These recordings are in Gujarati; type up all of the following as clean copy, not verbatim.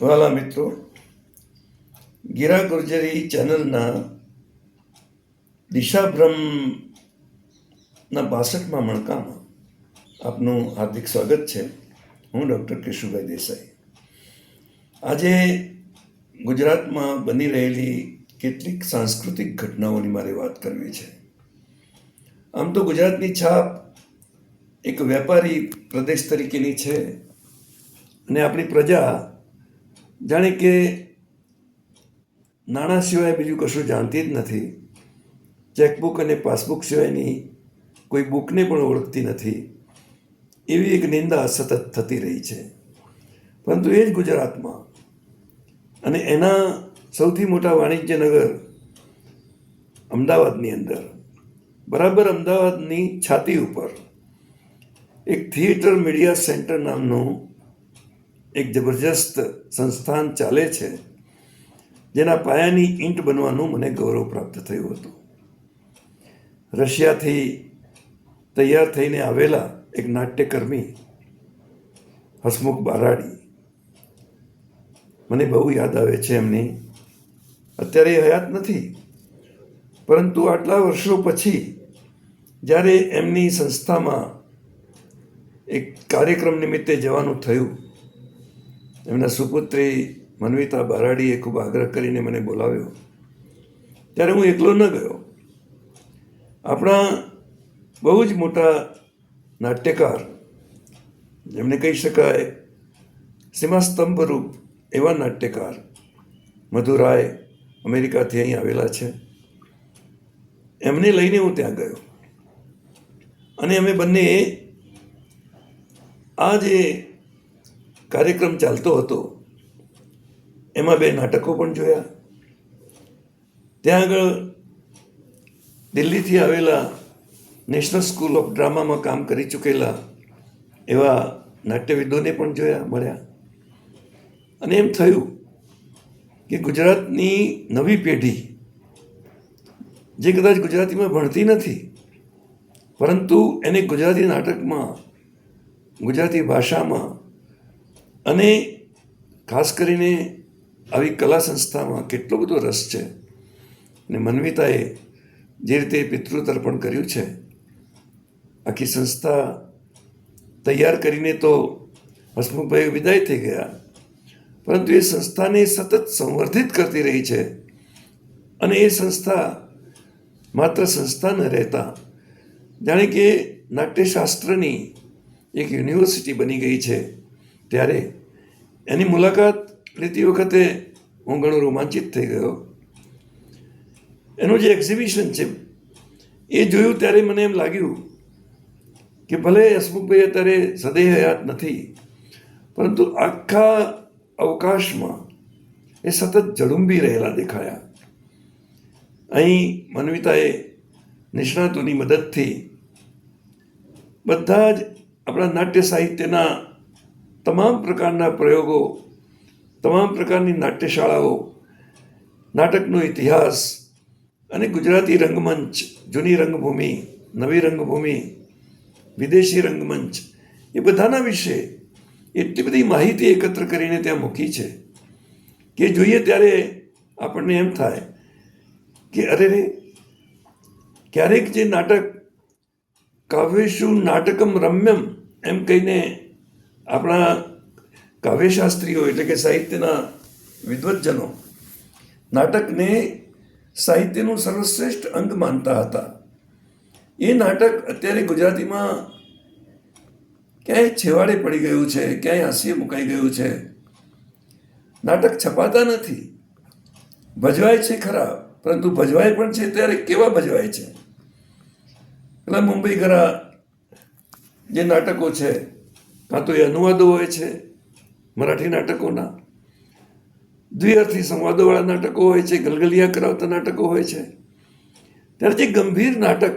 વાલા મિત્રો, ગીરા ગુર્જરી ચેનલના દિશાભ્રમના 62માં મણકામાં આપનું હાર્દિક સ્વાગત છે. હું ડૉક્ટર કેશુભાઈ દેસાઈ. આજે ગુજરાતમાં બની રહેલી કેટલીક સાંસ્કૃતિક ઘટનાઓની મારે વાત કરવી છે. આમ તો ગુજરાતની છાપ એક વેપારી પ્રદેશ તરીકેની છે અને આપણી પ્રજા જાણે કે નાણાં સિવાય બીજું કશું જાણતી જ નથી. ચેકબુક અને પાસબુક સિવાયની કોઈ બુકને પણ ઓળખતી નથી. એવી એક નિંદા સતત થતી રહી છે. પરંતુ એ જ ગુજરાતમાં અને એના સૌથી મોટા વાણિજ્ય નગર અમદાવાદની અંદર, બરાબર અમદાવાદની છાતી ઉપર એક થિયેટર મીડિયા સેન્ટર નામનું એક જબરજસ્ત સંસ્થાન ચાલે છે, જેના પાયાની ઈંટ બનવાનું મને ગૌરવ પ્રાપ્ત થયું હતું. રશિયાથી તૈયાર થઈને આવેલા એક નાટ્યકર્મી હસમુખ બારાડી, મને બહુ યાદ આવે છે એમની. અત્યારે એ હયાત નથી, પરંતુ આટલા વર્ષો પછી જ્યારે એમની સંસ્થામાં એક કાર્યક્રમ નિમિત્તે જવાનું થયું, એમના સુપુત્રી મન્વિતા બારાડીએ ખૂબ આગ્રહ કરીને મને બોલાવ્યો. ત્યારે હું એકલો ન ગયો. આપણા બહુ જ મોટા નાટ્યકાર, જેમને કહી શકાય સીમાસ્તંભરૂપ એવા નાટ્યકાર મધુરાય અમેરિકાથી અહીં આવેલા છે, એમને લઈને હું ત્યાં ગયો. અને અમે બંને આ જે કાર્યક્રમ ચાલતો હતો એમાં 2 નાટકો પણ જોયા. ત્યાં આગળ દિલ્હીથી આવેલા નેશનલ સ્કૂલ ઓફ ડ્રામામાં કામ કરી ચૂકેલા એવા નાટ્યવિદોને પણ મળ્યા. અને એમ થયું કે ગુજરાતની નવી પેઢી, જે કદાચ ગુજરાતીમાં ભણતી નથી, પરંતુ એને ગુજરાતી નાટકમાં, ગુજરાતી ભાષામાં અને ખાસ કરીને આવી કલા સંસ્થામાં કેટલો બધો રસ છે. અને મન્વિતાએ જે રીતે પિતૃતર્પણ કર્યું છે, આખી સંસ્થા તૈયાર કરીને તો હસમુખભાઈ વિદાય થઈ ગયા, પરંતુ એ સંસ્થાને સતત સંવર્ધિત કરતી રહી છે. અને એ સંસ્થા માત્ર સંસ્થા ન રહેતા જાણે કે નાટ્યશાસ્ત્રની એક યુનિવર્સિટી બની ગઈ છે. ત્યારે એની મુલાકાત લેતી વખતે હું ઘણો રોમાંચિત થઈ ગયો. એનું જે એક્ઝિબિશન છે એ જોયું ત્યારે મને એમ લાગ્યું કે ભલે હસમુખભાઈ અત્યારે સદૈવ હયાત નથી, પરંતુ આખા અવકાશમાં એ સતત ઝડુંબી રહેલા દેખાયા. અહીં મન્વિતાએ નિષ્ણાતોની મદદથી બધા જ આપણા નાટ્ય સાહિત્યના તમામ પ્રકારના પ્રયોગો, તમામ પ્રકારની નાટ્યશાળાઓ, નાટકનો ઇતિહાસ અને ગુજરાતી રંગમંચ, જૂની રંગભૂમિ, નવી રંગભૂમિ, વિદેશી રંગમંચ, એ બધાના વિશે એટલી બધી માહિતી એકત્ર કરીને ત્યાં મૂકી છે કે જોઈએ ત્યારે આપણને એમ થાય કે અરે રે, ક્યારેક જે નાટક કાવ્યેષુ નાટકમ રમ્યમ એમ કહીને આપણા કાવ્યશાસ્ત્રીઓ એટલે કે સાહિત્યના વિદ્વજ્જનો નાટકને સાહિત્યનું સર્વશ્રેષ્ઠ અંગ માનતા હતા, એ નાટક અત્યારે ગુજરાતીમાં ક્યાંય છેવાડે પડી ગયું છે, ક્યાંય હાસ્ય મુકાઈ ગયું છે. નાટક છપાતા નથી. ભજવાય છે ખરા, પરંતુ ભજવાય પણ છે ત્યારે કેવા ભજવાય છે. પેલા મુંબઈ ઘરા જે નાટકો છે, કાં તો એ અનુવાદો હોય છે મરાઠી નાટકોના, દ્વિઅર્થી સંવાદોવાળા નાટકો હોય છે, ગલગલિયા કરાવતા નાટકો હોય છે. ત્યારે જે ગંભીર નાટક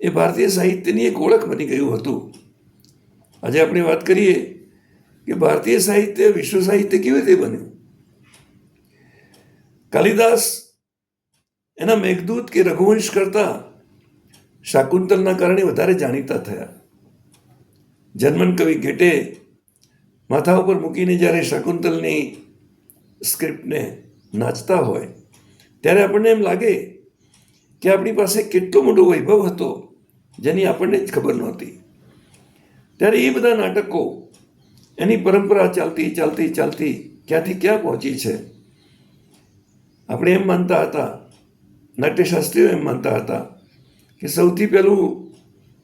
એ ભારતીય સાહિત્યની એક ઓળખ બની ગયું હતું. આજે આપણે વાત કરીએ કે ભારતીય સાહિત્ય વિશ્વ સાહિત્ય કેવી રીતે બન્યું. કાલિદાસ એના મેઘદૂત કે રઘુવંશ કરતા શાકુંતલના કારણે વધારે જાણીતા થયા. જર્મન કવિ ગેટે માથા ઉપર મૂકીને જ્યારે શાકુંતલની સ્ક્રિપ્ટને નાચતા હોય ત્યારે આપણને એમ લાગે કે આપણી પાસે કેટલો મોટો વૈભવ હતો જેની આપણને જ ખબર નહોતી. ત્યારે એ બધા નાટકો એની પરંપરા ચાલતી ચાલતી ચાલતી ક્યાંથી ક્યાં પહોંચી છે. આપણે એમ માનતા હતા, નાટ્યશાસ્ત્રીઓ એમ માનતા હતા કે સૌથી પહેલું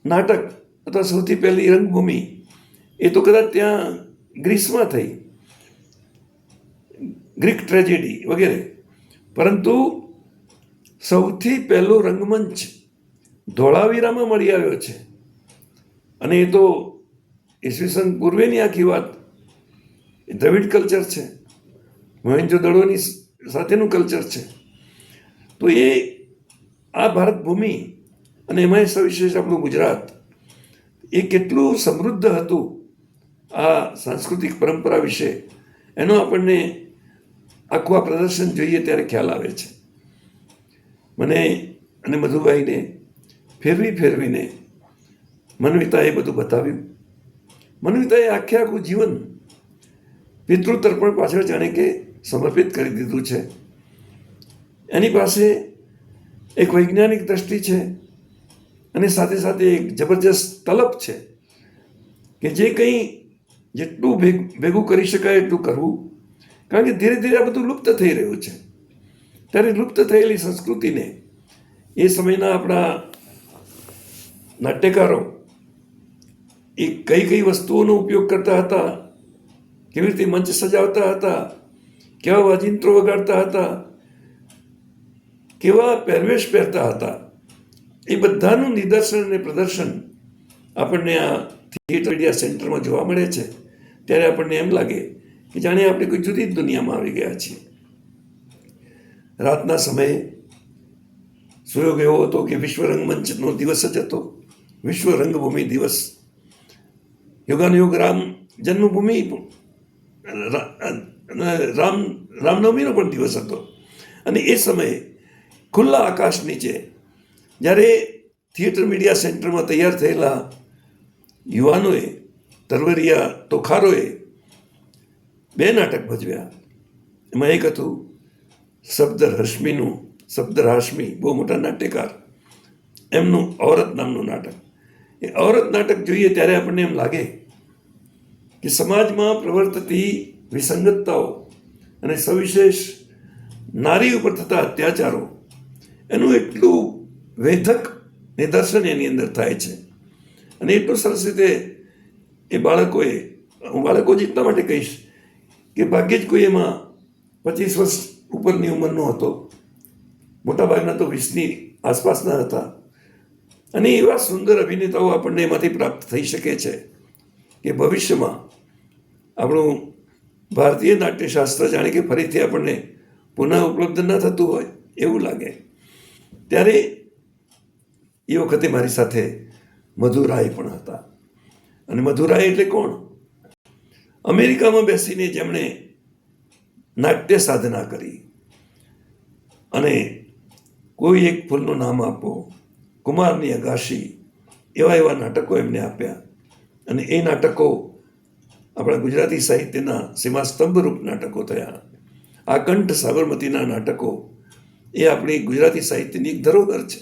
નાટક અથવા સૌથી પહેલી રંગભૂમિ એ તો કદાચ ત્યાં ગ્રીસમાં થઈ, ગ્રીક ટ્રેજેડી વગેરે. પરંતુ સૌથી પહેલો રંગમંચ ધોળાવીરામાં મળી આવ્યો છે. અને એ તો ઈસવીસન પૂર્વેની આખી વાત. એ દ્રવિડ કલ્ચર છે, મોહેન્જો-દડોની સાથેનું કલ્ચર છે. તો એ આ ભારત ભૂમિ અને એમાં સવિશેષ આપણું ગુજરાત એ કેટલું સમૃદ્ધ હતું આ સાંસ્કૃતિક પરંપરા વિશે, એનો આપણને આખું આ પ્રદર્શન જોઈએ ત્યારે ખ્યાલ આવે છે. મને અને મધુભાઈને ફેરવીને મનવિતાએ બધું બતાવ્યું. મનવિતાએ આખું જીવન પિતૃતર્પણ પાછળ જાણે કે સમર્પિત કરી દીધું છે. એની પાસે એક વૈજ્ઞાનિક દ્રષ્ટિ છે અને સાથે સાથે એક જબરજસ્ત તલબ છે કે જે કંઈ જેટલું ભેગું કરી શકાય એટલું કરવું. કારણ કે ધીરે ધીરે આ બધું લુપ્ત થઈ રહ્યું છે. ત્યારે લુપ્ત થયેલી સંસ્કૃતિને એ સમયના આપણા નાટ્યકારો એ કઈ કઈ વસ્તુઓનો ઉપયોગ કરતા હતા, કેવી રીતે મંચ સજાવતા હતા, કેવા વાજિંત્રો વગાડતા હતા, કેવા પહેરવેશ પહેરતા હતા, એ બધાનું નિદર્શન અને પ્રદર્શન આપણને આ થિયેટર મીડિયા સેન્ટરમાં જોવા મળે છે. ત્યારે આપણને એમ લાગે કે જાણે આપણે કોઈ જુદી જ દુનિયામાં આવી ગયા છીએ. રાતના સમયે સુયોગ એવો હતો કે વિશ્વ રંગમંચનો દિવસ જ હતો, વિશ્વ રંગભૂમિ દિવસ. યુગાનુયુગ રામ જન્મભૂમિ રામનવમીનો પણ દિવસ હતો. અને એ સમયે ખુલ્લા આકાશ નીચે જ્યારે થિયેટર મીડિયા સેન્ટરમાં તૈયાર થયેલા યુવાનોએ, તરવરિયા તોખારોએ 2 નાટક ભજવ્યા. એમાં એક હતું શબ્દર હાશમી, બહુ મોટા નાટ્યકાર, એમનું ઔરત નામનું નાટક. એ ઔરત નાટક જોઈએ ત્યારે આપણને એમ લાગે કે સમાજમાં પ્રવર્તતી વિસંગતતાઓ અને સવિશેષ નારી ઉપર થતા અત્યાચારો એનું એટલું વેધક નિદર્શન એની અંદર થાય છે. અને એટલું સરસ રીતે એ બાળકોએ, હું બાળકો જ એટલા માટે કહીશ કે ભાગ્યે જ કોઈ એમાં 25 વર્ષ ઉપરની ઉંમરનો હતો, મોટાભાગના તો 20ની આસપાસના હતા. અને એવા સુંદર અભિનેતાઓ આપણને એમાંથી પ્રાપ્ત થઈ શકે છે કે ભવિષ્યમાં આપણું ભારતીય નાટ્યશાસ્ત્ર જાણે કે ફરીથી આપણને પુનઃ ઉપલબ્ધ ન થતું હોય એવું લાગે. ત્યારે એ વખતે મારી સાથે મધુરાય પણ હતા. અને મધુરાય એટલે કોણ? અમેરિકામાં બેસીને જેમણે નાટ્ય સાધના કરી અને કોઈ એક ફૂલનું નામ આપો, કુમારની અગાશી, એવા નાટકો એમને આપ્યા. અને એ નાટકો આપણા ગુજરાતી સાહિત્યના સીમાસ્તંભરૂપ નાટકો થયા. આ કંઠ સાબરમતીના નાટકો એ આપણી ગુજરાતી સાહિત્યની એક ધરોહર છે.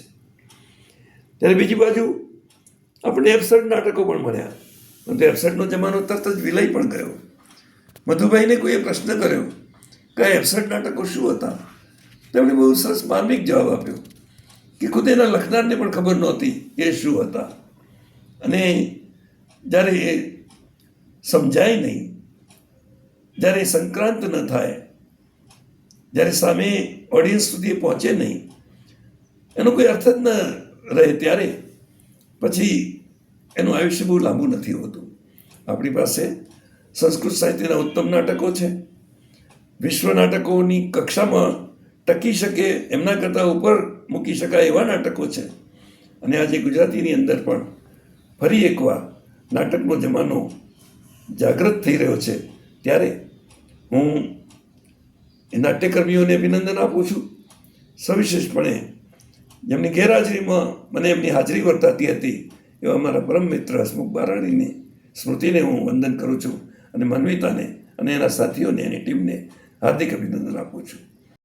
ત્યારે બીજી બાજુ આપણને એબ્સર્ડ નાટકો પણ મળ્યા. પરંતુ એબ્સર્ડનો જમાનો તરત જ વિલય પણ ગયો. મધુભાઈને કોઈએ પ્રશ્ન કર્યો કે એબ્સર્ડ નાટકો શું હતા? તેમણે બહુ સરસ માર્મિક જવાબ આપ્યો કે ખુદ એના લખનારને પણ ખબર નહોતી એ શું હતા. અને જ્યારે એ સમજાય નહીં, જ્યારે સંક્રાંત ન થાય, જ્યારે સામે ઓડિયન્સ સુધી પહોંચે નહીં, એનો કોઈ અર્થ જ ન રહે, ત્યારે પછી એનું આયુષ્ય બહુ લાંબુ નથી હોતું. આપણી પાસે સંસ્કૃત સાહિત્યના ઉત્તમ નાટકો છે. વિશ્વ નાટકોની કક્ષામાં ટકી શકે એમના કરતાં ઉપર મૂકી શકાય એવા નાટકો છે. અને આજે ગુજરાતીની અંદર પણ ફરી એકવાર નાટકનો જમાનો જાગૃત થઈ રહ્યો છે. ત્યારે હું એ નાટ્યકર્મીઓને અભિનંદન આપું છું. સવિશેષપણે જેમની ગેરહાજરીમાં મને એમની હાજરી વર્તાતી હતી એવા મારા પરમ મિત્ર હસમુખ બારાણીની સ્મૃતિને હું વંદન કરું છું. અને માનવીતાને અને એના સાથીઓને એની ટીમને હાર્દિક અભિનંદન આપું છું.